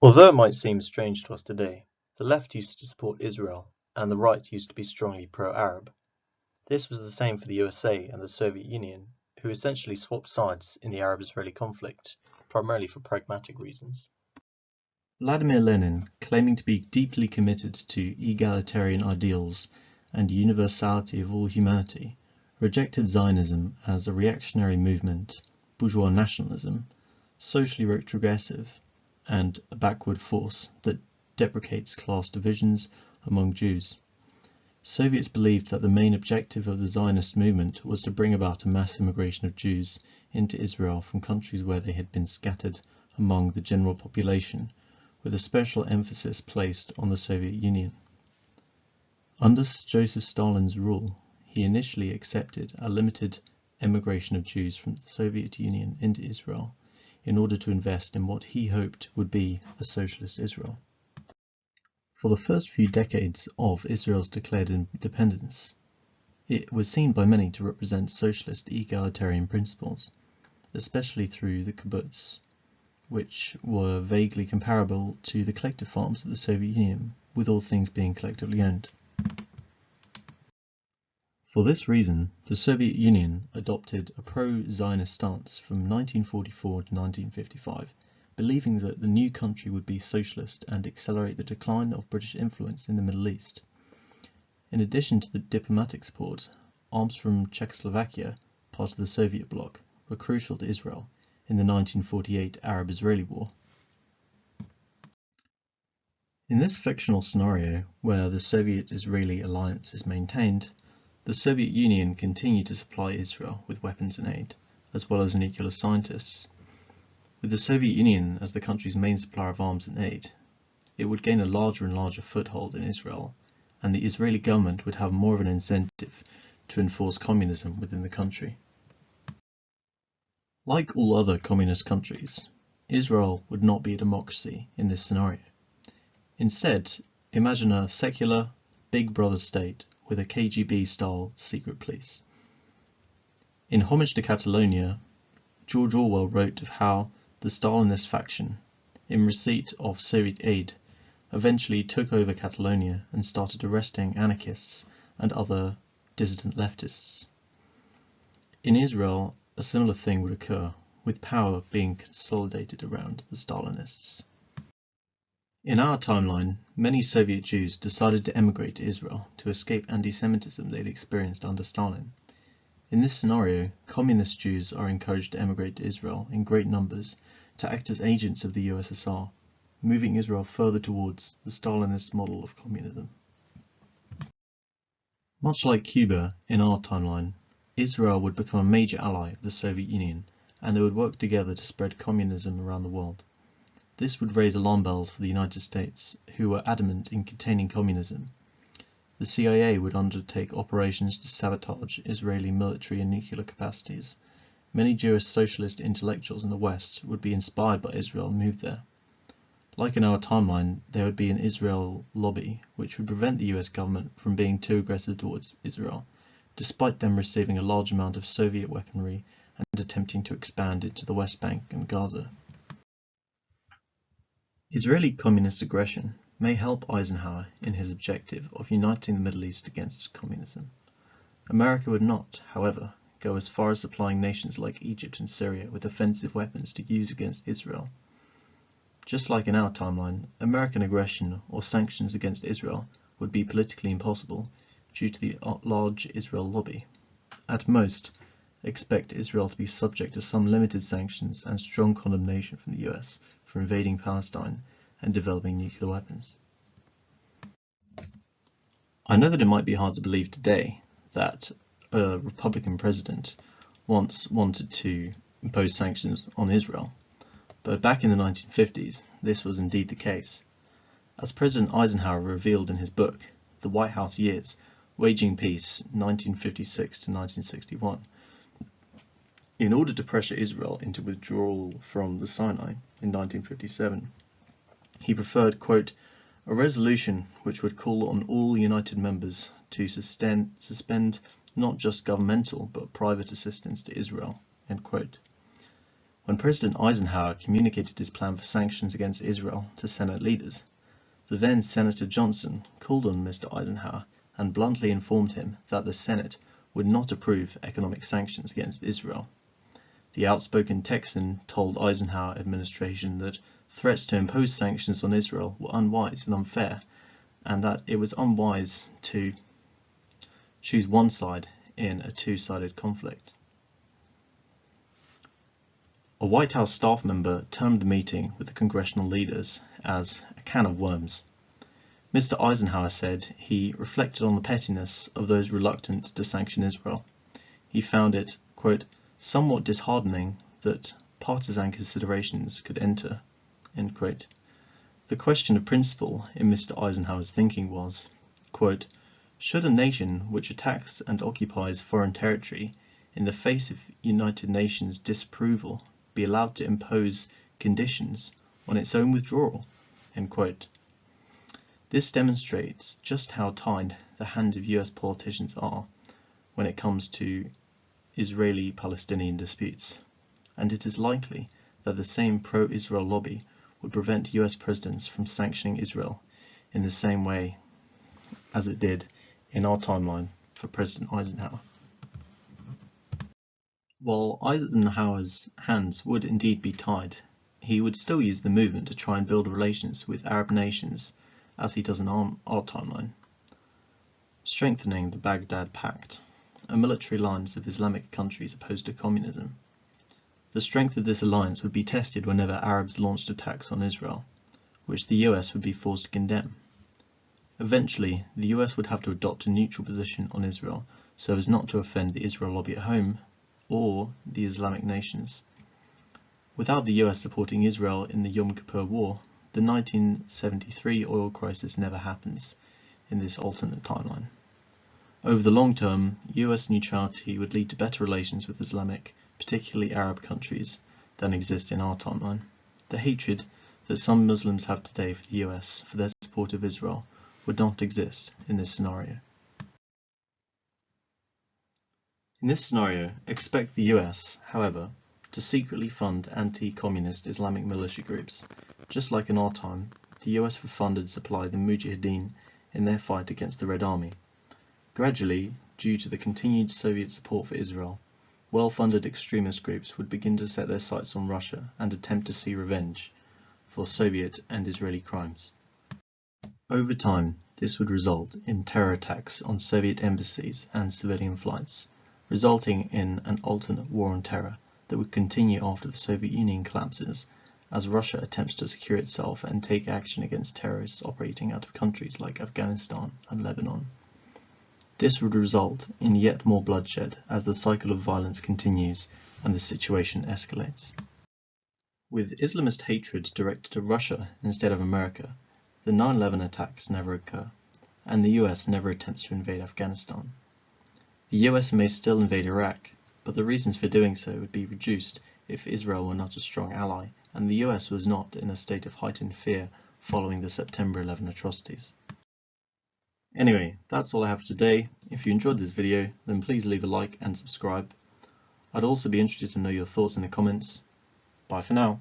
Although it might seem strange to us today, the left used to support Israel and the right used to be strongly pro-Arab. This was the same for the USA and the Soviet Union, who essentially swapped sides in the Arab-Israeli conflict, primarily for pragmatic reasons. Vladimir Lenin, claiming to be deeply committed to egalitarian ideals and universality of all humanity, rejected Zionism as a reactionary movement, bourgeois nationalism, socially retrogressive, and a backward force that deprecates class divisions among Jews. Soviets believed that the main objective of the Zionist movement was to bring about a mass immigration of Jews into Israel from countries where they had been scattered among the general population, with a special emphasis placed on the Soviet Union. Under Joseph Stalin's rule, he initially accepted a limited emigration of Jews from the Soviet Union into Israel in order to invest in what he hoped would be a socialist Israel. For the first few decades of Israel's declared independence, it was seen by many to represent socialist egalitarian principles, especially through the kibbutz, which were vaguely comparable to the collective farms of the Soviet Union, with all things being collectively owned. For this reason, the Soviet Union adopted a pro-Zionist stance from 1944 to 1955, believing that the new country would be socialist and accelerate the decline of British influence in the Middle East. In addition to the diplomatic support, arms from Czechoslovakia, part of the Soviet bloc, were crucial to Israel in the 1948 Arab-Israeli War. In this fictional scenario, where the Soviet-Israeli alliance is maintained, the Soviet Union continued to supply Israel with weapons and aid, as well as nuclear scientists. With the Soviet Union as the country's main supplier of arms and aid, it would gain a larger and larger foothold in Israel, and the Israeli government would have more of an incentive to enforce communism within the country. Like all other communist countries, Israel would not be a democracy in this scenario. Instead, imagine a secular, Big Brother state with a KGB-style secret police. In Homage to Catalonia, George Orwell wrote of how the Stalinist faction, in receipt of Soviet aid, eventually took over Catalonia and started arresting anarchists and other dissident leftists. In Israel, a similar thing would occur, with power being consolidated around the Stalinists. In our timeline, many Soviet Jews decided to emigrate to Israel to escape anti-Semitism they'd experienced under Stalin. In this scenario, communist Jews are encouraged to emigrate to Israel in great numbers to act as agents of the USSR, moving Israel further towards the Stalinist model of communism. Much like Cuba in our timeline, Israel would become a major ally of the Soviet Union, and they would work together to spread communism around the world. This would raise alarm bells for the United States, who were adamant in containing communism. The CIA would undertake operations to sabotage Israeli military and nuclear capacities. Many Jewish socialist intellectuals in the West would be inspired by Israel and move there. Like in our timeline, there would be an Israel lobby, which would prevent the US government from being too aggressive towards Israel, despite them receiving a large amount of Soviet weaponry and attempting to expand into the West Bank and Gaza. Israeli communist aggression may help Eisenhower in his objective of uniting the Middle East against communism. America would not, however, go as far as supplying nations like Egypt and Syria with offensive weapons to use against Israel. Just like in our timeline, American aggression or sanctions against Israel would be politically impossible due to the large Israel lobby. At most, expect Israel to be subject to some limited sanctions and strong condemnation from the US for invading Palestine and developing nuclear weapons. I know that it might be hard to believe today that a Republican president once wanted to impose sanctions on Israel, but back in the 1950s, this was indeed the case. As President Eisenhower revealed in his book, The White House Years, Waging Peace, 1956 to 1961, in order to pressure Israel into withdrawal from the Sinai in 1957, he preferred, quote, a resolution which would call on all united members to suspend not just governmental but private assistance to Israel, end quote. when President Eisenhower communicated his plan for sanctions against Israel to Senate leaders. The then Senator Johnson called on Mr. Eisenhower and bluntly informed him that the Senate would not approve economic sanctions against Israel. The outspoken Texan told Eisenhower administration that threats to impose sanctions on Israel were unwise and unfair, and that it was unwise to choose one side in a two-sided conflict. A White House staff member termed the meeting with the congressional leaders as a can of worms. Mr. Eisenhower said he reflected on the pettiness of those reluctant to sanction Israel. He found it, quote, somewhat disheartening that partisan considerations could enter, end quote. The question of principle in Mr. Eisenhower's thinking was, quote, should a nation which attacks and occupies foreign territory in the face of United Nations disapproval be allowed to impose conditions on its own withdrawal, end quote. This demonstrates just how tied the hands of US politicians are when it comes to Israeli-Palestinian disputes, and it is likely that the same pro-Israel lobby would prevent US presidents from sanctioning Israel in the same way as it did in our timeline for President Eisenhower. While Eisenhower's hands would indeed be tied, he would still use the movement to try and build relations with Arab nations as he does in our timeline, strengthening the Baghdad Pact, a military alliance of Islamic countries opposed to communism. The strength of this alliance would be tested whenever Arabs launched attacks on Israel, which the US would be forced to condemn. Eventually, the US would have to adopt a neutral position on Israel so as not to offend the Israel lobby at home or the Islamic nations. Without the US supporting Israel in the Yom Kippur War, the 1973 oil crisis never happens in this alternate timeline. Over the long term, US neutrality would lead to better relations with Islamic, particularly Arab countries, than exist in our timeline. The hatred that some Muslims have today for the US for their support of Israel would not exist in this scenario. In this scenario, expect the US, however, to secretly fund anti-communist Islamic militia groups. Just like in our time, the US would fund and supply the Mujahideen in their fight against the Red Army. Gradually, due to the continued Soviet support for Israel, well-funded extremist groups would begin to set their sights on Russia and attempt to see revenge for Soviet and Israeli crimes. Over time, this would result in terror attacks on Soviet embassies and civilian flights, resulting in an alternate war on terror that would continue after the Soviet Union collapses, as Russia attempts to secure itself and take action against terrorists operating out of countries like Afghanistan and Lebanon. This would result in yet more bloodshed as the cycle of violence continues and the situation escalates. With Islamist hatred directed to Russia instead of America, the 9/11 attacks never occur, and the US never attempts to invade Afghanistan. The US may still invade Iraq, but the reasons for doing so would be reduced if Israel were not a strong ally, and the US was not in a state of heightened fear following the September 11 atrocities. Anyway, that's all I have for today. If you enjoyed this video, then please leave a like and subscribe. I'd also be interested to know your thoughts in the comments. Bye for now.